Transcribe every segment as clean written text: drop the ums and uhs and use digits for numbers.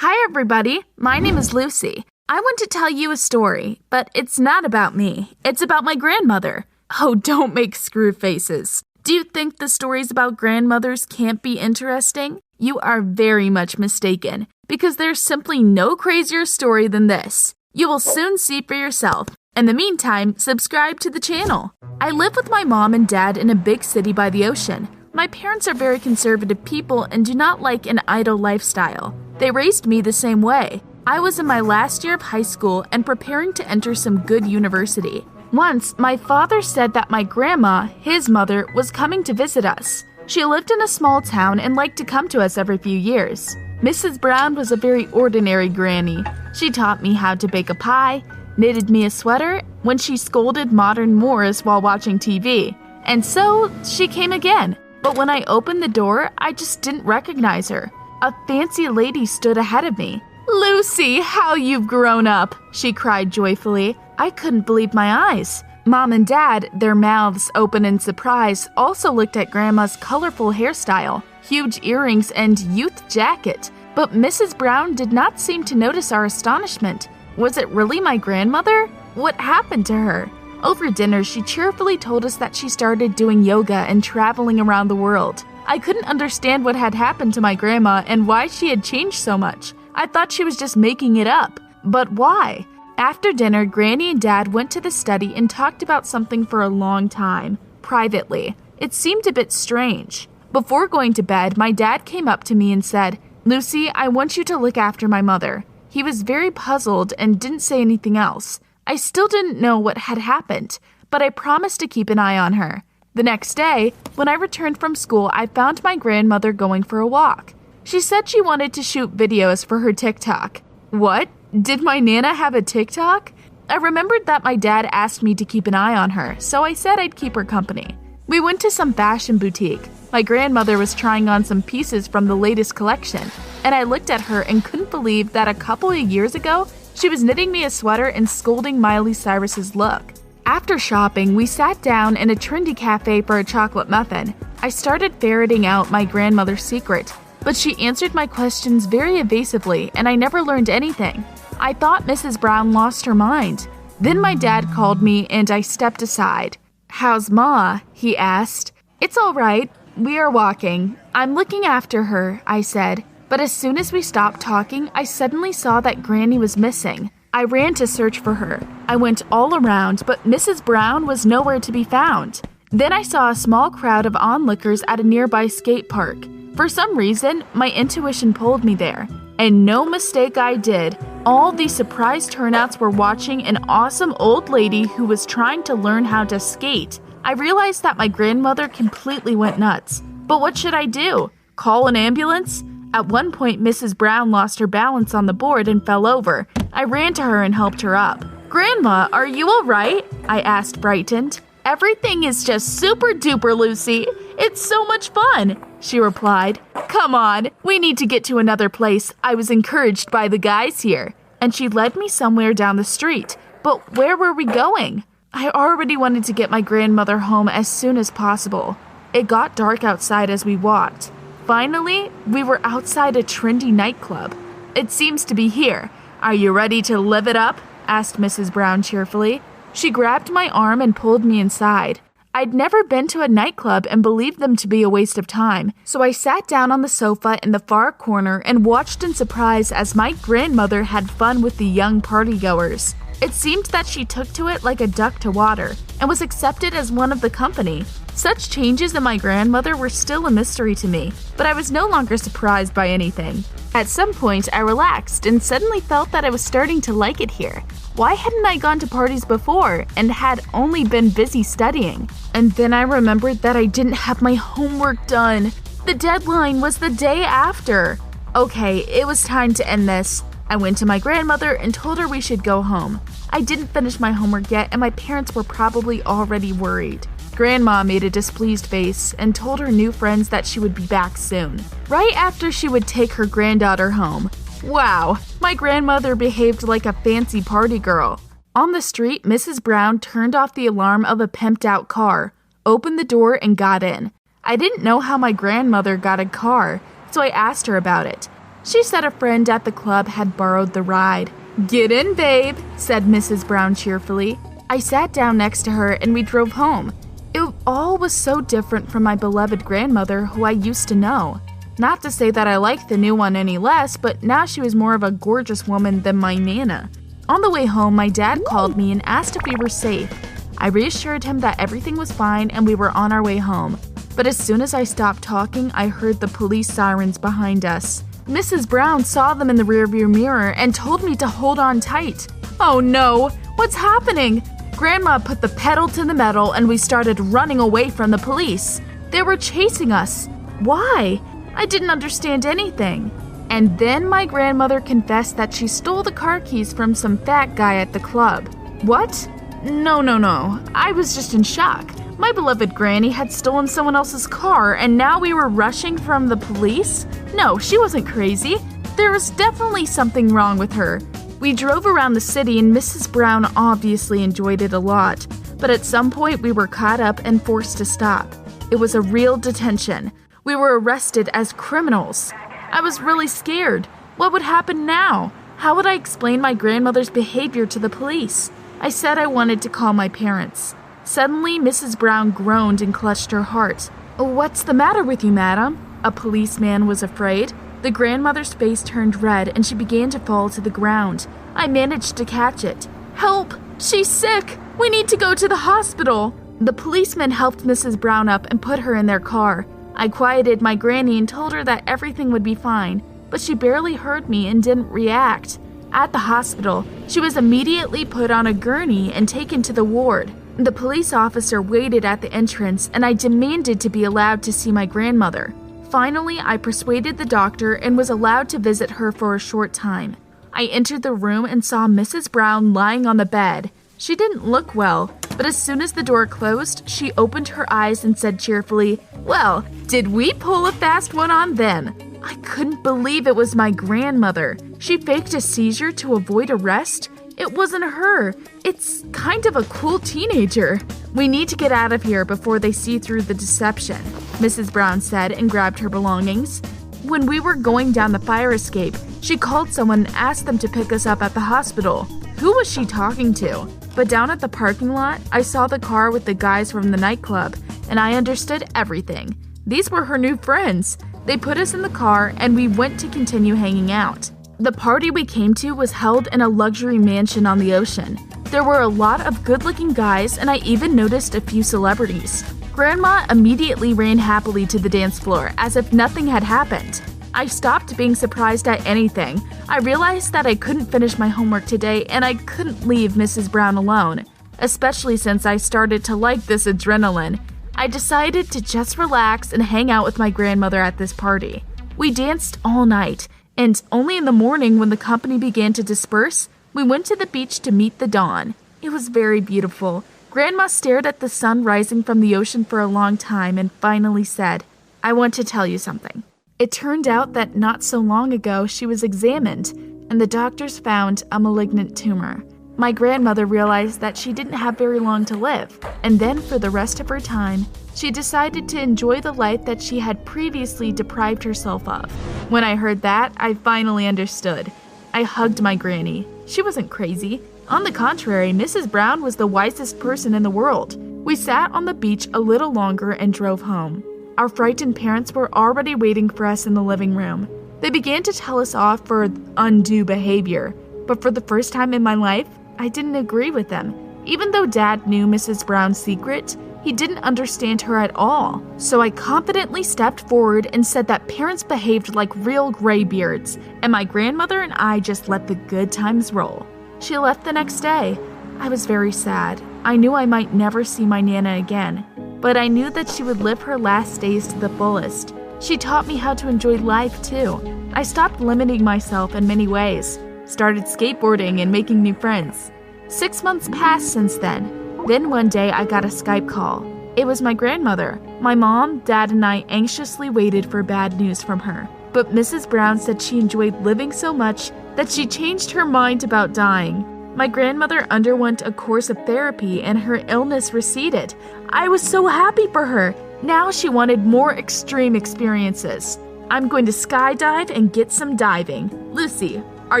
Hi everybody, my name is Lucy. I want to tell you a story, but it's not about me. It's about my grandmother. Oh, don't make screw faces. Do you think the stories about grandmothers can't be interesting? You are very much mistaken, because there's simply no crazier story than this. You will soon see for yourself. In the meantime, subscribe to the channel. I live with my mom and dad in a big city by the ocean. My parents are very conservative people and do not like an idle lifestyle. They raised me the same way. I was in my last year of high school and preparing to enter some good university. Once, my father said that my grandma, his mother, was coming to visit us. She lived in a small town and liked to come to us every few years. Mrs. Brown was a very ordinary granny. She taught me how to bake a pie, knitted me a sweater when she scolded modern Moors while watching TV. And so, she came again. But when I opened the door, I just didn't recognize her. A fancy lady stood ahead of me. "Lucy, how you've grown up!" she cried joyfully. I couldn't believe my eyes. Mom and Dad, their mouths open in surprise, also looked at Grandma's colorful hairstyle, huge earrings, and youth jacket. But Mrs. Brown did not seem to notice our astonishment. Was it really my grandmother? What happened to her? Over dinner, she cheerfully told us that she started doing yoga and traveling around the world. I couldn't understand what had happened to my grandma and why she had changed so much. I thought she was just making it up. But why? After dinner, Granny and Dad went to the study and talked about something for a long time, privately. It seemed a bit strange. Before going to bed, my dad came up to me and said, "Lucy, I want you to look after my mother." He was very puzzled and didn't say anything else. I still didn't know what had happened, but I promised to keep an eye on her. The next day, when I returned from school, I found my grandmother going for a walk. She said she wanted to shoot videos for her TikTok. What? Did my Nana have a TikTok? I remembered that my dad asked me to keep an eye on her, so I said I'd keep her company. We went to some fashion boutique. My grandmother was trying on some pieces from the latest collection, and I looked at her and couldn't believe that a couple of years ago, she was knitting me a sweater and scolding Miley Cyrus's look. After shopping, we sat down in a trendy cafe for a chocolate muffin. I started ferreting out my grandmother's secret, but she answered my questions very evasively and I never learned anything. I thought Mrs. Brown lost her mind. Then my dad called me and I stepped aside. "How's Ma?" he asked. "It's all right. We are walking. I'm looking after her," I said. But as soon as we stopped talking, I suddenly saw that Granny was missing. I ran to search for her. I went all around, but Mrs. Brown was nowhere to be found. Then I saw a small crowd of onlookers at a nearby skate park. For some reason, my intuition pulled me there. And no mistake I did. All these surprise turnouts were watching an awesome old lady who was trying to learn how to skate. I realized that my grandmother completely went nuts. But what should I do? Call an ambulance? At one point, Mrs. Brown lost her balance on the board and fell over. I ran to her and helped her up. "Grandma, are you all right?" I asked, frightened. "Everything is just super duper, Lucy. It's so much fun," she replied. "Come on, we need to get to another place. I was encouraged by the guys here." And she led me somewhere down the street. But where were we going? I already wanted to get my grandmother home as soon as possible. It got dark outside as we walked. Finally, we were outside a trendy nightclub. "It seems to be here. Are you ready to live it up?" asked Mrs. Brown cheerfully. She grabbed my arm and pulled me inside. I'd never been to a nightclub and believed them to be a waste of time, so I sat down on the sofa in the far corner and watched in surprise as my grandmother had fun with the young partygoers. It seemed that she took to it like a duck to water and was accepted as one of the company. Such changes in my grandmother were still a mystery to me, but I was no longer surprised by anything. At some point, I relaxed and suddenly felt that I was starting to like it here. Why hadn't I gone to parties before and had only been busy studying? And then I remembered that I didn't have my homework done. The deadline was the day after. Okay, it was time to end this. I went to my grandmother and told her we should go home. I didn't finish my homework yet and my parents were probably already worried. Grandma made a displeased face and told her new friends that she would be back soon, right after she would take her granddaughter home. Wow, my grandmother behaved like a fancy party girl. On the street, Mrs. Brown turned off the alarm of a pimped-out car, opened the door, and got in. I didn't know how my grandmother got a car, so I asked her about it. She said a friend at the club had borrowed the ride. "Get in, babe," said Mrs. Brown cheerfully. I sat down next to her and we drove home. It all was so different from my beloved grandmother who I used to know. Not to say that I liked the new one any less, but now she was more of a gorgeous woman than my Nana. On the way home, my dad called me and asked if we were safe. I reassured him that everything was fine and we were on our way home. But as soon as I stopped talking, I heard the police sirens behind us. Mrs. Brown saw them in the rearview mirror and told me to hold on tight. Oh no, what's happening? Grandma put the pedal to the metal and we started running away from the police. They were chasing us. Why? I didn't understand anything. And then my grandmother confessed that she stole the car keys from some fat guy at the club. What? No. I was just in shock. My beloved granny had stolen someone else's car and now we were rushing from the police? No, she wasn't crazy. There was definitely something wrong with her. We drove around the city and Mrs. Brown obviously enjoyed it a lot. But at some point we were caught up and forced to stop. It was a real detention. We were arrested as criminals. I was really scared. What would happen now? How would I explain my grandmother's behavior to the police? I said I wanted to call my parents. Suddenly, Mrs. Brown groaned and clutched her heart. "What's the matter with you, madam?" A policeman was afraid. The grandmother's face turned red and she began to fall to the ground. I managed to catch it. "Help! She's sick! We need to go to the hospital!" The policeman helped Mrs. Brown up and put her in their car. I quieted my granny and told her that everything would be fine, but she barely heard me and didn't react. At the hospital, she was immediately put on a gurney and taken to the ward. The police officer waited at the entrance and I demanded to be allowed to see my grandmother. Finally, I persuaded the doctor and was allowed to visit her for a short time. I entered the room and saw Mrs. Brown lying on the bed. She didn't look well, but as soon as the door closed, she opened her eyes and said cheerfully, "Well, did we pull a fast one on them?" I couldn't believe it was my grandmother. She faked a seizure to avoid arrest? It wasn't her. It's kind of a cool teenager. "We need to get out of here before they see through the deception," Mrs. Brown said and grabbed her belongings. When we were going down the fire escape, she called someone and asked them to pick us up at the hospital. Who was she talking to? But down at the parking lot, I saw the car with the guys from the nightclub, and I understood everything. These were her new friends. They put us in the car, and we went to continue hanging out. The party we came to was held in a luxury mansion on the ocean. There were a lot of good-looking guys, and I even noticed a few celebrities. Grandma immediately ran happily to the dance floor, as if nothing had happened. I stopped being surprised at anything. I realized that I couldn't finish my homework today, and I couldn't leave Mrs. Brown alone, especially since I started to like this adrenaline. I decided to just relax and hang out with my grandmother at this party. We danced all night, and only in the morning when the company began to disperse, we went to the beach to meet the dawn. It was very beautiful. Grandma stared at the sun rising from the ocean for a long time and finally said, "I want to tell you something." It turned out that not so long ago she was examined, and the doctors found a malignant tumor. My grandmother realized that she didn't have very long to live, and then for the rest of her time, she decided to enjoy the life that she had previously deprived herself of. When I heard that, I finally understood. I hugged my granny. She wasn't crazy. On the contrary, Mrs. Brown was the wisest person in the world. We sat on the beach a little longer and drove home. Our frightened parents were already waiting for us in the living room. They began to tell us off for undue behavior, but for the first time in my life, I didn't agree with them. Even though Dad knew Mrs. Brown's secret, he didn't understand her at all. So I confidently stepped forward and said that parents behaved like real graybeards, and my grandmother and I just let the good times roll. She left the next day. I was very sad. I knew I might never see my Nana again, but I knew that she would live her last days to the fullest. She taught me how to enjoy life too. I stopped limiting myself in many ways, started skateboarding and making new friends. 6 months passed since then. Then one day I got a Skype call. It was my grandmother. My mom, Dad, and I anxiously waited for bad news from her. But Mrs. Brown said she enjoyed living so much that she changed her mind about dying. My grandmother underwent a course of therapy and her illness receded. I was so happy for her. Now she wanted more extreme experiences. I'm going to skydive and get some diving. Lucy, are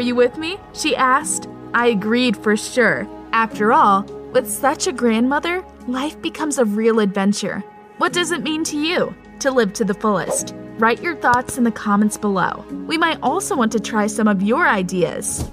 you with me? She asked. I agreed for sure. After all, with such a grandmother, life becomes a real adventure. What does it mean to you to live to the fullest? Write your thoughts in the comments below. We might also want to try some of your ideas.